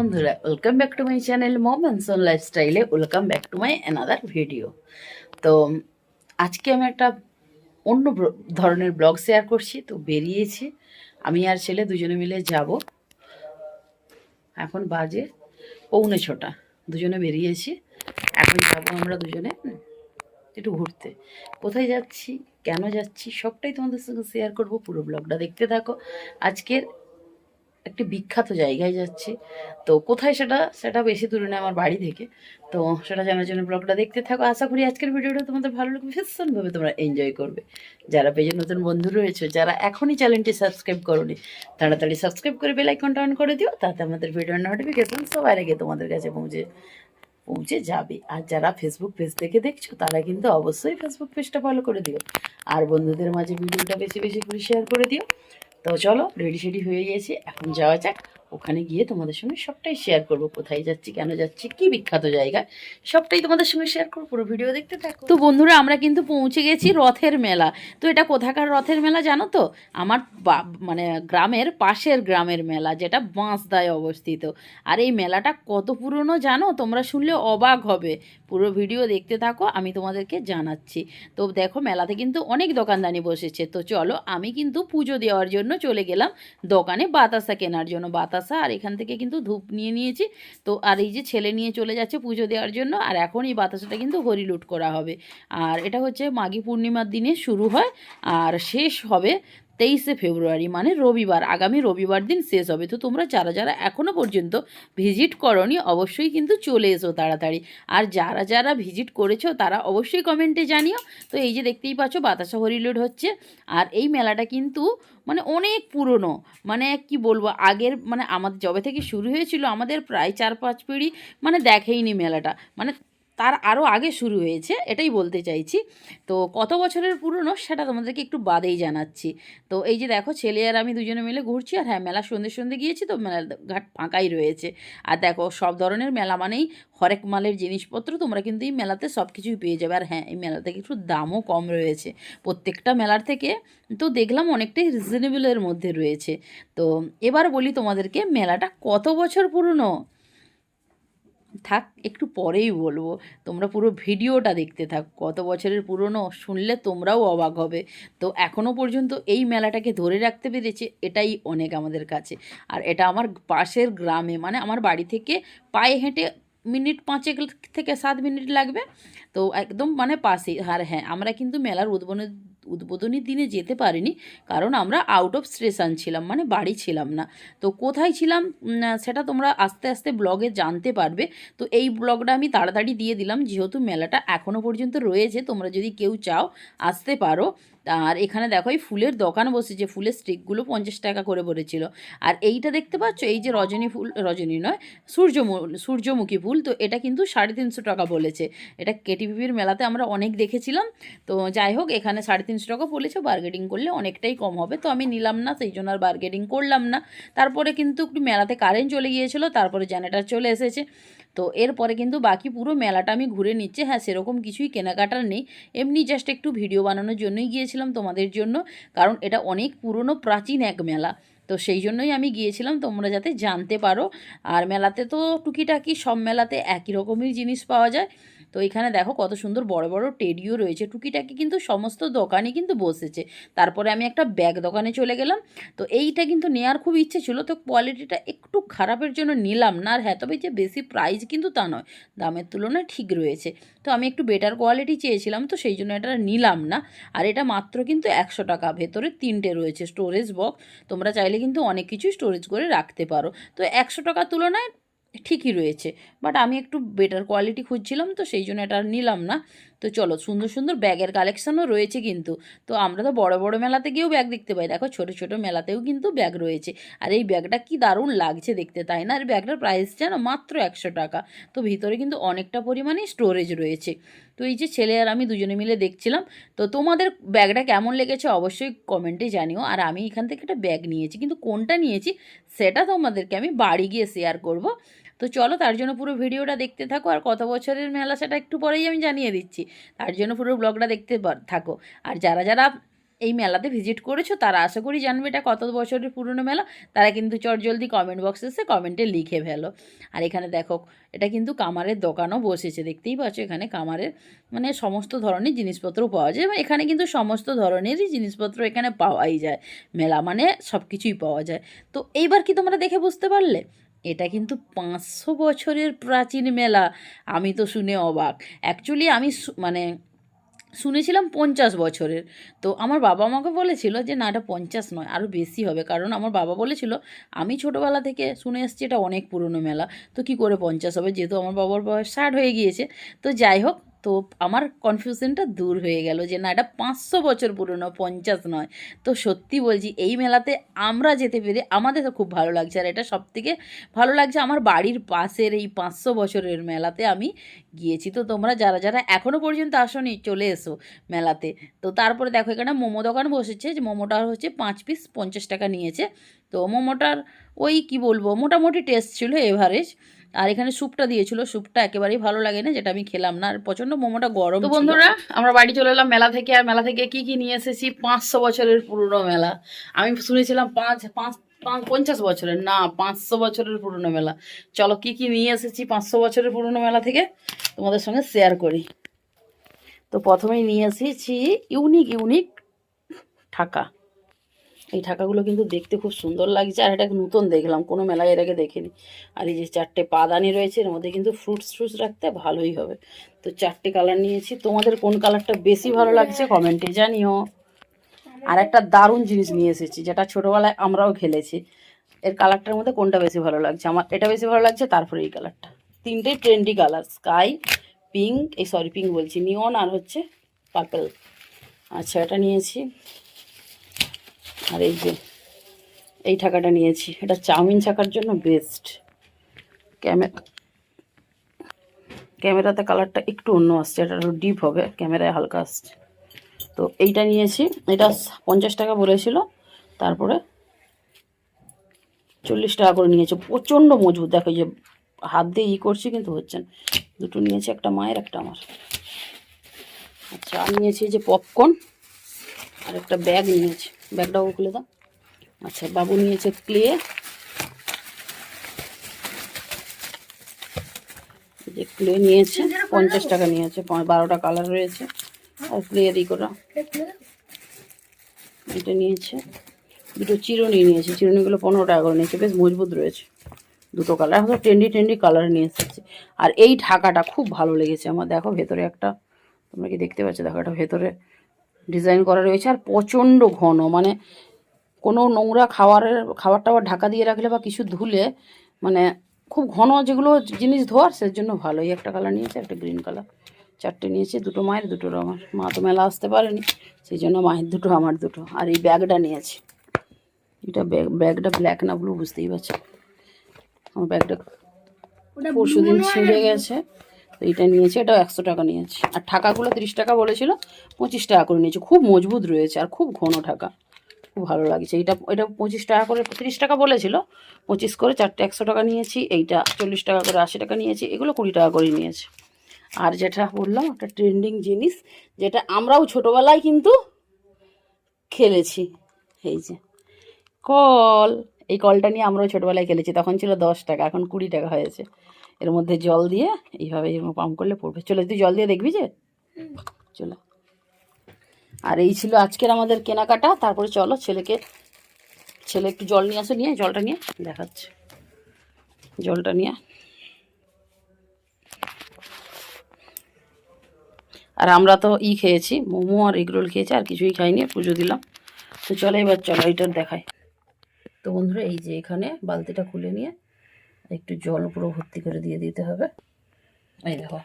বন্ধুরা, welcome back to my channel mom and লাইফস্টাইলে। Welcome back to my another video. তো আজকে আমি একটা অন্য ধরনের ব্লগ শেয়ার করছি। তো বেরিয়েছি, আমি আর ছেলে দুজনে মিলে যাব। এখন বাজে 6:45, দুজনে বেরিয়েছি। এখন যাবো আমরা দুজনে একটু ঘুরতে। কোথায় যাচ্ছি, কেন যাচ্ছি, সবটাই তোমাদের সঙ্গে শেয়ার করব। পুরো ব্লগটা দেখতে থাকো। আজকের একটি বিখ্যাত জায়গায় যাচ্ছি। তো কোথায় সেটা বেশি দূরে না, আমার বাড়ি থেকে। তো সেটা জানার জন্য ব্লগটা দেখতে থাকো। আশা করি আজকের ভিডিওটা তোমাদের ভালো লাগবে, ভীষণভাবে তোমরা এনজয় করবে। যারা পেজে নতুন বন্ধু রয়েছে, যারা এখনই চ্যানেলটি সাবস্ক্রাইব করোনি, তাড়াতাড়ি সাবস্ক্রাইব করে বেল আইকনটা অন করে দিও। তাতে আমাদের ভিডিওর নোটিফিকেশন সবার আগে তোমাদের কাছে পৌঁছে যাবে। আর যারা ফেসবুক পেজ থেকে দেখছো, তারা কিন্তু অবশ্যই ফেসবুক পেজটা ফলো করে দিও। আর বন্ধুদের মাঝে ভিডিওটা বেশি বেশি করে শেয়ার করে দিও। তো চলো, রেডি হয়ে গেছি, এখন যাওয়া যাক। ওখানে গিয়ে তোমাদের সঙ্গে সবটাই শেয়ার করব। কোথায় যাচ্ছি, কেন যাচ্ছি, কি বিখ্যাত জায়গা, সবটাই তোমাদের সঙ্গে শেয়ার করবো। পুরো ভিডিও দেখতে থাকো। তো বন্ধুরা, আমরা কিন্তু পৌঁছে গেছি রথের মেলা। তো এটা কোথাকার রথের মেলা জানো তো? আমার মানে গ্রামের পাশের গ্রামের মেলা, যেটা বাঁশদায় অবস্থিত। আর এই মেলাটা কত পুরনো জানো? তোমরা শুনলে অবাক হবে। পুরো ভিডিও দেখতে থাকো, আমি তোমাদেরকে জানাচ্ছি। তো দেখো, মেলাতে কিন্তু অনেক দোকানদানি বসেছে। তো চলো, আমি কিন্তু পুজো দেওয়ার জন্য চলে গেলাম দোকানে বাতাসা কেনার জন্য। বাতাসা আর এখান থেকে কিন্তু ধূপ নিয়ে নিয়েছি। তো আর এই যে ছেলে নিয়ে চলে যাচ্ছে পুজো দেওয়ার জন্য। আর এখন এই বাতাসাটা কিন্তু হরিলুট করা হবে। আর এটা হচ্ছে মাঘী পূর্ণিমার দিনে শুরু হয় আর শেষ হবে 23শে ফেব্রুয়ারি, মানে রবিবার। আগামী রবিবার দিন শেষ হবে। তো তোমরা যারা যারা এখনও পর্যন্ত ভিজিট করনি, অবশ্যই কিন্তু চলে এসো তাড়াতাড়ি। আর যারা যারা ভিজিট করেছো, তারা অবশ্যই কমেন্টে জানিও। তো এই যে দেখতেই পাচ্ছ, বাতাসা হরিলুট হচ্ছে। আর এই মেলাটা কিন্তু মানে অনেক পুরনো, মানে কি বলবো, আগের মানে আমাদের যবে থেকে শুরু হয়েছিল, আমাদের প্রায় 4-5 পিঁড়ি মানে দেখেইনি মেলাটা। মানে তার আরও আগে শুরু হয়েছে, এটাই বলতে চাইছি। তো কত বছরের পুরনো সেটা তোমাদেরকে একটু বাদেই জানাচ্ছি। তো এই যে দেখো, ছেলে আর আমি দুজনে মিলে ঘুরছি। আর হ্যাঁ, মেলা সন্ধ্যে গিয়েছি, তো মেলার ঘাট ফাঁকাই রয়েছে। আর দেখো, সব ধরনের মেলা মানেই হরেক মালের জিনিসপত্র তোমরা কিন্তু এই মেলাতে সব কিছুই পেয়ে যাবে। আর হ্যাঁ, এই মেলা থেকে একটু দামও কম রয়েছে প্রত্যেকটা মেলার থেকে। তো দেখলাম অনেকটাই রিজনেবলের মধ্যে রয়েছে। তো এবার বলি তোমাদেরকে, মেলাটা কত বছর পুরনো থাক, একটু পরেই বলবো। তোমরা পুরো ভিডিওটা দেখতে থাক। কত বছরের পুরনো শুনলে তোমরাও অবাক হবে। তো এখনও পর্যন্ত এই মেলাটাকে ধরে রাখতে পেরেছে, এটাই অনেক আমাদের কাছে। আর এটা আমার পাশের গ্রামে, মানে আমার বাড়ি থেকে পায়ে হেঁটে মিনিট 5 থেকে 7 মিনিট লাগবে। তো একদম মানে পাশেই। আর হ্যাঁ, আমরা কিন্তু মেলার উদ্বোধনী দিনে যেতে পারিনি, কারণ আমরা আউট অফ স্টেশন ছিলাম, মানে বাড়ি ছিলাম না। তো কোথায় ছিলাম সেটা তোমরা আস্তে আস্তে ব্লগে জানতে পারবে। তো এই ব্লগটা আমি তাড়াতাড়ি দিয়ে দিলাম, যেহেতু মেলাটা এখনও পর্যন্ত রয়েছে। তোমরা যদি কেউ চাও, আসতে পারো। আর এখানে দেখো, এই ফুলের দোকান বসেছে। ফুলের স্টিকগুলো 50 টাকা করে পড়েছিল। আর এইটা দেখতে পাচ্ছ, এই যে রজনী নয়, সূর্যমুখী ফুল। তো এটা কিন্তু 350 টাকা বলেছে। এটা কেটিভির মেলাতে আমরা অনেক দেখেছিলাম। তো যাই হোক, এখানে 350 টাকা বলেছে। বার্গেনিং করলে অনেকটাই কম হবে। তো আমি নিলাম না, সেই জন্য আর বার্গেনিং করলাম না। তারপরে কিন্তু একটু মেলাতে কারেন্ট চলে গিয়েছিলো, তারপরে জেনারেটর চলে এসেছে। তো এরপরে কিন্তু বাকি পুরো মেলাটা আমি ঘুরে নিচ্ছি। হ্যাঁ, সেরকম কিছুই কেনাকাটার নেই, এমনি জাস্ট একটু ভিডিও বানানোর জন্যই গিয়েছিলাম তোমাদের জন্য। কারণ এটা অনেক পুরনো প্রাচীন এক মেলা, তো সেই জন্যই আমি গিয়েছিলাম, তোমরা যাতে জানতে পারো। আর মেলাতে তো টুকিটাকি সব মেলাতে একই রকমের জিনিস পাওয়া যায়। তো এখানে দেখো, কত সুন্দর বড় বড় টেডিও রয়েছে। টুকিটাকি কিন্তু সমস্ত দোকানই কিন্তু বসেছে। তারপরে আমি একটা ব্যাগ দোকানে চলে গেলাম। তো এইটা কিন্তু নেওয়ার খুব ইচ্ছে ছিল, তো কোয়ালিটিটা একটু খারাপের জন্য নিলাম না। আর হ্যাঁ, তবে যে বেশি প্রাইস কিন্তু তা নয়, দামের তুলনায় ঠিক রয়েছে। তো আমি একটু বেটার কোয়ালিটি চেয়েছিলাম, তো সেই জন্য এটা নিলাম না। আর এটা মাত্র কিন্তু 100 টাকা। ভেতরে 3টে রয়েছে স্টোরেজ বক্স। তোমরা চাইলে কিন্তু অনেক কিছুই স্টোরেজ করে রাখতে পারো। তো 100 টাকার তুলনায় ঠিকই রয়েছে। বাট আমি একটু বেটার কোয়ালিটি খুঁজছিলাম, তো সেই জন্য এটা আর নিলাম না। তো চলো, সুন্দর সুন্দর ব্যাগের কালেকশনও রয়েছে কিন্তু। তো আমরা তো বড় বড় মেলাতে গিয়েও ব্যাগ দেখতে পাই, দেখো ছোট ছোট মেলাতেও কিন্তু ব্যাগ রয়েছে। আর এই ব্যাগটা কি দারুণ লাগছে দেখতে, তাই না? আর ব্যাগটার প্রাইস জানো, মাত্র 100 টাকা। তো ভিতরে কিন্তু অনেকটা পরিমাণে স্টোরেজ রয়েছে। তো এই যে ছেলে আর আমি দুজনে মিলে দেখছিলাম। তো তোমাদের ব্যাগটা কেমন লেগেছে অবশ্যই কমেন্টে জানিও। আর আমি এখান থেকে একটা ব্যাগ নিয়েছি, কিন্তু কোনটা নিয়েছি সেটা তোমাদেরকে আমি বাড়ি গিয়ে শেয়ার করব। তো চলো, তার জন্য পুরো ভিডিওটা দেখতে থাকো। আর কত বছরের মেলা সেটা একটু পরেই আমি জানিয়ে দিচ্ছি, তার জন্য পুরো ব্লগটা দেখতে থাকো। আর যারা যারা এই মেলাতে ভিজিট করেছো তারা আশা করি জানবে এটা কত বছরের পুরনো মেলা। তারা কিন্তু চটজলদি কমেন্ট বক্সে এসে কমেন্টে লিখে ফেলো। আর এখানে দেখো এটা কিন্তু কামারের দোকানও বসেছে, দেখতেই পাচ্ছ এখানে কামারের মানে সমস্ত ধরনের জিনিসপত্র পাওয়া যায়। এবং এখানে কিন্তু সমস্ত ধরনেরই জিনিসপত্র এখানে পাওয়াই যায়, মেলা মানে সব কিছুই পাওয়া যায়। তো এইবার কি তোমরা দেখে বুঝতে পারলে এটা কিন্তু 500 বছরের প্রাচীন মেলা। আমি তো শুনে অবাক। অ্যাকচুয়ালি আমি মানে শুনেছিলাম 50 বছরের। তো আমার বাবা আমাকে বলেছিল যে না, এটা 50 নয়, আরও বেশি হবে। কারণ আমার বাবা বলেছিল আমি ছোটোবেলা থেকে শুনে এসেছি এটা অনেক পুরনো মেলা, তো কি করে 50 হবে, যেহেতু আমার বাবার বয়স 60 হয়ে গিয়েছে। তো যাই হোক, তো আমার কনফিউশনটা দূর হয়ে গেল যে না, এটা 500 বছর পুরনো, 50 নয়। তো সত্যি বলছি এই মেলাতে আমরা যেতে পেরে আমাদের তো খুব ভালো লাগছে। আর এটা সবথেকে ভালো লাগছে আমার বাড়ির পাশের এই 500 বছরের মেলাতে আমি গিয়েছি। তো তোমরা যারা যারা এখনও পর্যন্ত আসোনি চলে এসো মেলাতে। তো তারপরে দেখো এখানে মোমো দোকান বসেছে, যে মোমোটা হচ্ছে 5 পিস 50 টাকা নিয়েছে। তো মোমোটার ওই কি বলবো, মোটামুটি টেস্ট ছিল, এভারেজ। আর এখানে স্যুপটা দিয়েছিল, স্যুপটা একেবারেই ভালো লাগে না, যেটা আমি খেলাম না। আর প্রচণ্ড মোমোটা গরম। তো বন্ধুরা আমরা বাড়ি চলে এলাম মেলা থেকে। আর মেলা থেকে কি কি নিয়ে এসেছি, 500 বছরের পুরনো মেলা। আমি শুনেছিলাম 50 বছরের, না 500 বছরের পুরনো মেলা। চলো কি কি নিয়ে এসেছি 500 বছরের পুরনো মেলা থেকে তোমাদের সঙ্গে শেয়ার করি। তো প্রথমেই নিয়ে এসেছি ইউনিক ইউনিক ঠাকা। এই ঠাকাগুলো কিন্তু দেখতে খুব সুন্দর লাগছে, আর এটা নতুন দেখলাম, কোনো মেলায় এর আগে দেখিনি। আর এই যে 4টে পাদানি রয়েছে, এর মধ্যে কিন্তু ফ্রুটস রাখতে ভালোই হবে। তো 4টে কালার নিয়েছি। তোমাদের কোন কালারটা বেশি ভালো লাগছে কমেন্টে জানিও। আর একটা দারুণ জিনিস নিয়ে এসেছি, যেটা ছোটোবেলায় আমরাও খেলেছি। এর কালারটার মধ্যে কোনটা বেশি ভালো লাগছে? আমার এটা বেশি ভালো লাগছে, তারপরে এই কালারটা। 3টেই trendy colour, sky, pink, pink বলছি, নিয়ন, আর হচ্ছে পার্পল। আচ্ছা, এটা নিয়েছি। আর এই যে এই ঠাকাটা নিয়েছি, এটা চাউমিন ছাকার জন্য বেস্ট। ক্যামেরাতে কালারটা একটু অন্য আসছে, এটা একটু ডিপ হবে, ক্যামেরায় হালকা আসছে। তো এইটা নিয়েছি, এটা 50 টাকা বলেছিল, তারপরে 40 টাকা করে নিয়েছে। প্রচণ্ড মজবুত, দেখো যে হাত দিয়ে করছি কিন্তু হচ্ছে না। দুটো নিয়েছি, একটা মায়ের একটা আমার। আচ্ছা, আর নিয়েছি যে পপকর্ন, আর একটা ব্যাগ নিয়েছি, ব্যাগটাও খুলে দাও। আচ্ছা, বাবু নিয়েছে ক্লে, যে ক্লে নিয়েছে 50 টাকা নিয়েছে, 12টা কালার রয়েছে। আর ক্লেয়ারই করা এটা নিয়েছে। দুটো চিরুনি নিয়েছি, চিরুনিগুলো 15 টাকা করে নিয়েছে, বেশ মজবুত রয়েছে। দুটো কালার, এখন ট্রেন্ডি কালার নিয়ে এসেছে। আর এই ঢাকাটা খুব ভালো লেগেছে আমার, দেখো ভেতরে একটা, তোমরা কি দেখতে পাচ্ছ, দেখো এটা ভেতরে ডিজাইন করা রয়েছে। আর প্রচণ্ড ঘন, মানে কোনো নোংরা খাবার টাবার ঢাকা দিয়ে রাখলে বা কিছু ধুলে মানে খুব ঘন যেগুলো জিনিস ধোয়ার, সের জন্য ভালো। এই একটা কালার নিয়েছে, একটা গ্রিন কালার। 4টে নিয়েছি, দুটো মায়ের, দুটো আমার। মা তো মেলা আসতে পারেনি, সেই জন্য মায়ের দুটো, আমার দুটো। আর এই ব্যাগটা নিয়েছি, এটা ব্যাগটা ব্ল্যাক না ব্লু বুঝতেই পারছি। আমার ব্যাগটা পরশুদিন ছিঁড়ে গেছে, তো এইটা নিয়েছি, এটাও 100 টাকা নিয়েছি। আর ঠাকাগুলো 30 টাকা বলেছিল, 25 টাকা করে নিয়েছি। খুব মজবুত রয়েছে আর খুব ঘন ঠাকা, খুব ভালো লাগছে। এটা 25 টাকা করে, 30 টাকা বলেছিল, 25 করে 4টে 100 টাকা নিয়েছি। এইটা 40 টাকা করে, 80 টাকা নিয়েছি। এগুলো 20 টাকা করে নিয়েছি। আর যেটা বললাম একটা ট্রেন্ডিং জিনিস, যেটা আমরাও ছোটোবেলায় কিন্তু খেলেছি, এই যে কল। এই কলটা নিয়ে আমরাও ছোটোবেলায় খেলেছি, তখন ছিল 10 টাকা, এখন 20 টাকা হয়েছে। এর মধ্যে জল দিয়ে এইভাবে পাম্প করলে পড়বে। চলে, তুই জল দিয়ে দেখবি যে, চলো। আর এই ছিল আজকের আমাদের কেনাকাটা। তারপরে চলো ছেলে একটু জল নিয়ে আসো, নিয়ে জলটা নিয়ে দেখাচ্ছে, জলটা নিয়ে। আর আমরা তো খেয়েছি, মোমো আর এগরোল খেয়েছি, আর কিছুই খাইনি, পুজো দিলাম। তো চলো এবার, চলো এইটার দেখাই। তো বন্ধুরা এই যে এখানে বালতিটা খুলে নিয়ে একটু জল পুরো ভর্তি করে দিয়ে দিতে হবে। এই দেখো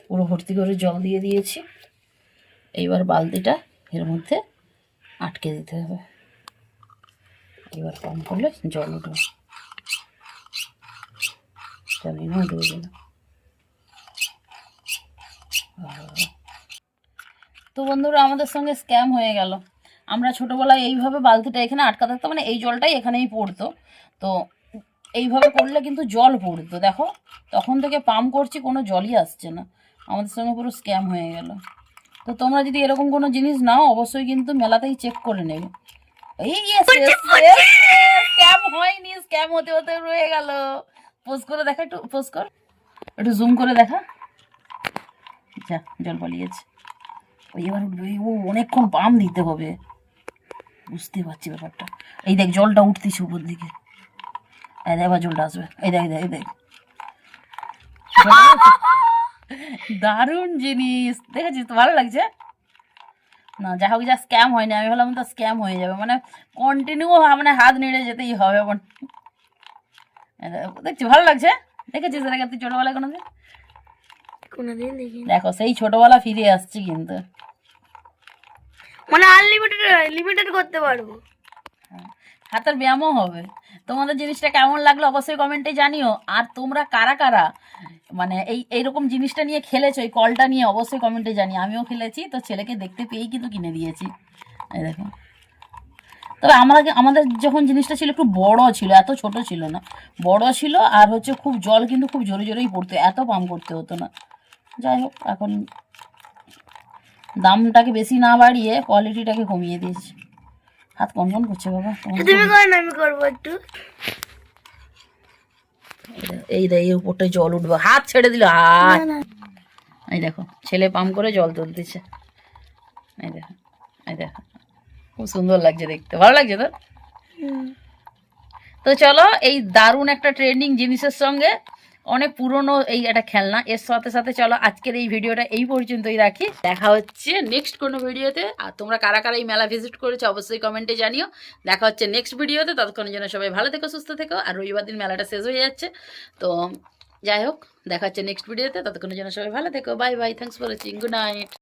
পুরো ভর্তি করে জল দিয়ে দিয়েছি। এইবার বালতিটা এর মধ্যে আটকে দিতে হবে। এবার পাম্প করলে জল উঠবে, জানি না উঠবে কিনা। তো বন্ধুরা আমাদের সঙ্গে স্ক্যাম হয়ে গেল। আমরা ছোটোবেলায় এইভাবে বালতিটা এখানে আটকা থাকতো, মানে এই জলটাই এখানেই পড়তো। তো এইভাবে করলে কিন্তু জল পড়তো, দেখো তখন থেকে পাম্প করছি, কোনো জলই আসছে না। আমাদের সঙ্গে পুরো স্ক্যাম হয়ে গেল। তো তোমরা যদি এরকম কোনো জিনিস নাও অবশ্যই কিন্তু মেলাতেই চেক করে নেবে। এই স্ক্যাম হয়নি, স্ক্যাম হতে হতে রয়ে গেল। পোস্ট করে দেখা, একটু পোস্ট কর, একটু জুম করে দেখা। যা জল পালিয়েছে। ওই এবার উঠবে, ও অনেকক্ষণ পাম্প দিতে হবে, বুঝতে পারছি ব্যাপারটা। এই দেখ জলটা উঠতেছে উপর দিকে, এই দেখ এবার জলটা আসবে, এই দেখ এই দেখ দারুণ জিনিস, দেখেছিস তো ভালো লাগছে না? যা হোক, যা স্ক্যাম হয়নি। আমি ভাবলাম তো স্ক্যাম হয়ে যাবে, মানে কন্টিনিউ মানে হাত নেড়ে যেতেই হবে। দেখছি ভালো লাগছে, দেখেছিস এর আগে তুই ছোটবেলায় কোনোদিন? কোনোদিন দেখিনি। দেখো সেই ছোটবেলা ফিরে আসছি কিন্তু। মানে আনলিমিটেড, লিমিটেড করতে পারবো। হাতের ব্যায়ামও হবে। তোমাদের জিনিসটা কেমন লাগলো অবশ্যই কমেন্টে জানিও। আর তোমরা কারা কারা মানে এইরকম জিনিসটা নিয়ে খেলেছো, এই কলটা নিয়ে অবশ্যই কমেন্টে জানিও। আমিও খেলেছি, তো ছেলেকে দেখতে পেয়েই কিন্তু কিনে দিয়েছি। এই দেখো, তবে আমাদের যখন জিনিসটা ছিল একটু বড় ছিল, এত ছোট ছিল না, বড় ছিল। আর হচ্ছে খুব জল কিন্তু খুব জোরে জোরেই পড়তো, এত পাম্প করতে হতো না। যাই হোক, এখন দামটাকে বেশি না বাড়িয়ে কোয়ালিটিটাকে কমিয়ে দিয়েছি। হাত কনকন করছে বাবা। তুমি করো না, আমি করবো একটু। এই দেখ, এই উপরটা জল উঠবে, হাত ছেড়ে দিল, হাত। না, না। এই দেখো ছেলে পাম্প করে জল তুলতেছে। এই দেখো, এই দেখো, খুব সুন্দর লাগছে দেখতে, ভালো লাগছে তো? তো চলো, এই দারুণ একটা ট্রেন্ডিং জিনিসের সঙ্গে অনেক পুরনো এই একটা খেলনা, এর সাথে সাথে চলো আজকের এই ভিডিওটা এই পর্যন্তই রাখি। দেখা হচ্ছে নেক্সট কোনো ভিডিওতে। আর তোমরা কারা কারা এই মেলা ভিজিট করেছো অবশ্যই কমেন্টে জানিও। দেখা হচ্ছে নেক্সট ভিডিওতে, ততক্ষণের জন্য সবাই ভালো থেকো, সুস্থ থেকো। আর রবিবার দিন মেলাটা শেষ হয়ে যাচ্ছে, তো যাই হোক দেখা হচ্ছে নেক্সট ভিডিওতে, ততক্ষণের জন্য সবাই ভালো থেকো। Bye bye, thanks for watching, good night.